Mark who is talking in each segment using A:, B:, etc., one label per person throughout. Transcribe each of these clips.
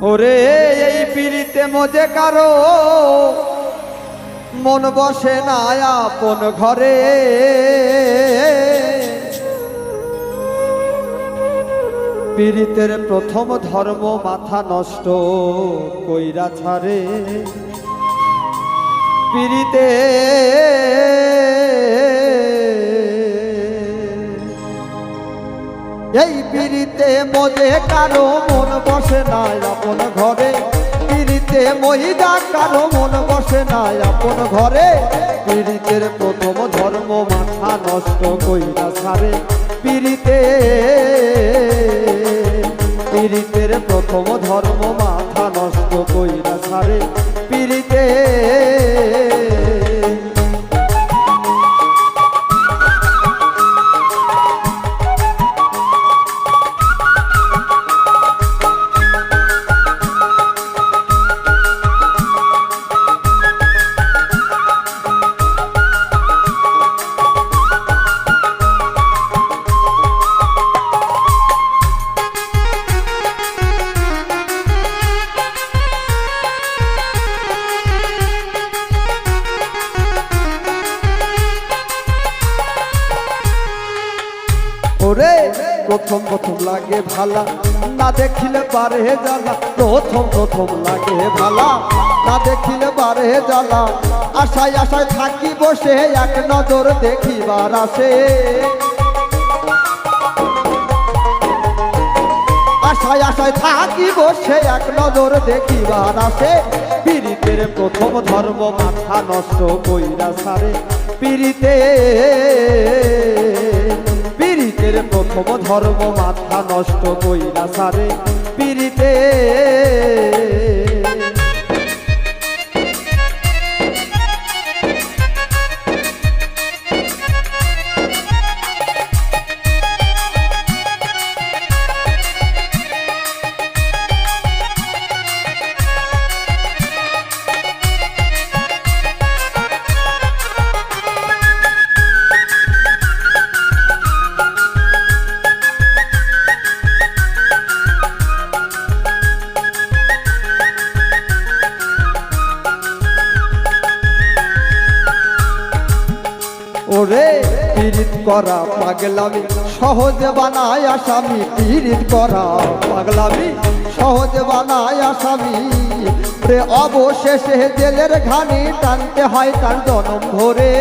A: ওরে এই পিড়িতে মজে কারো মন বসে না আপন ঘরে। পীড়িতের প্রথম ধর্ম মাথা নষ্ট কইরা ছাড়ে। পীড়িতে এই পীড়িতে মজে কারো মন বসে না আপন ঘরে। পীড়িতে মহিলা কারো মন বসে না আপন ঘরে। পীড়িতের প্রথম ধর্ম মাথা নষ্ট কইরা ছাড়ে। পীড়িতের প্রথম ধর্ম মাথা নষ্ট কইরা ছাড়ে। পীড়িতে ওরে প্রথম প্রথম লাগে ভালা, না দেখিলে পারে জ্বালা। প্রথম প্রথম লাগে ভালা, না দেখিলে পারে জ্বালা। আশায় আশায় থাকি বসে এক নজর দেখিবার আসে। আশায় আশায় থাকি বসে এক নজর দেখিবার আসে। পীড়িতের প্রথম ধর্ম মাথা নষ্ট কইরা ছাড়ে। পীড়িতের প্রথম ধর্ম মাথা নষ্ট কইরা ছাড়ে। পীড়িতে ওরে পীড়িত করা পাগলামি সহজে বানায় আসামি। পীড়িত করা পাগলামি সহজে বানায় আসামি। রে অবশেষে জেলের ঘানি টানতে হয় তার জনম ধরে।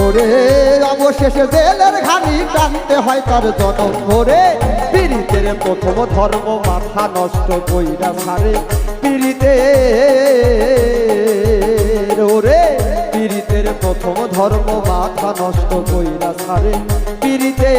A: ওরে অবশেষে জেলের ঘানি টানতে হয় তার জনম ধরে। পীড়িতের প্রথম ধর্ম মাথা নষ্ট কইরা ছাড়ে। ওরে পীড়িতের প্রথম ধর্ম মাথা নষ্ট কইরা ছাড়ে। পীড়িতে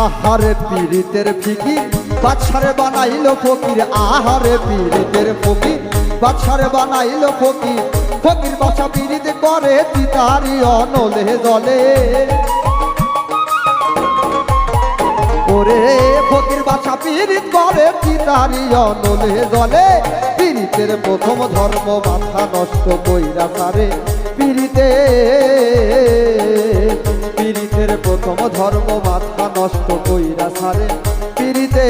A: আহারে পীড়িতের ফিকির বাদশারে বানাইল ফকির। আহারে পীড়িতের ফকির বাদশারে বানাইল ফকির। ফকির বাদশা পীড়িত করে তিতারি অনলে জলে। ওরে ফকির বাদশা পীড়িত করে তিতারি অনলে জলে। পীড়িতের প্রথম ধর্ম মাথা নষ্ট কইরা ছাড়ে। পীড়িতের প্রথম ধর্ম মাথা নষ্ট কইরা ছাড়ে। পীড়িতে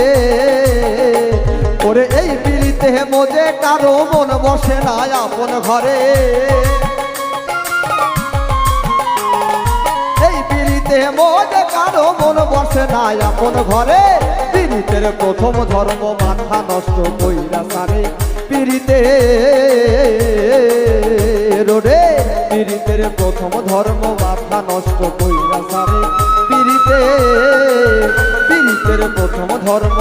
A: ওরে এই পীড়িতে মজে কারো মন বসে না আপন ঘরে। এই পীড়িতে মজে কারো মন বসে না আপন ঘরে। পীড়িতের প্রথম ধর্ম মাথা নষ্ট কইরা ছাড়ে। পীড়িতে রে পীড়িতের প্রথম ধর্ম মাথা নষ্ট কইরা ছাড়ে। পীড়িতের প্রথম ধর্ম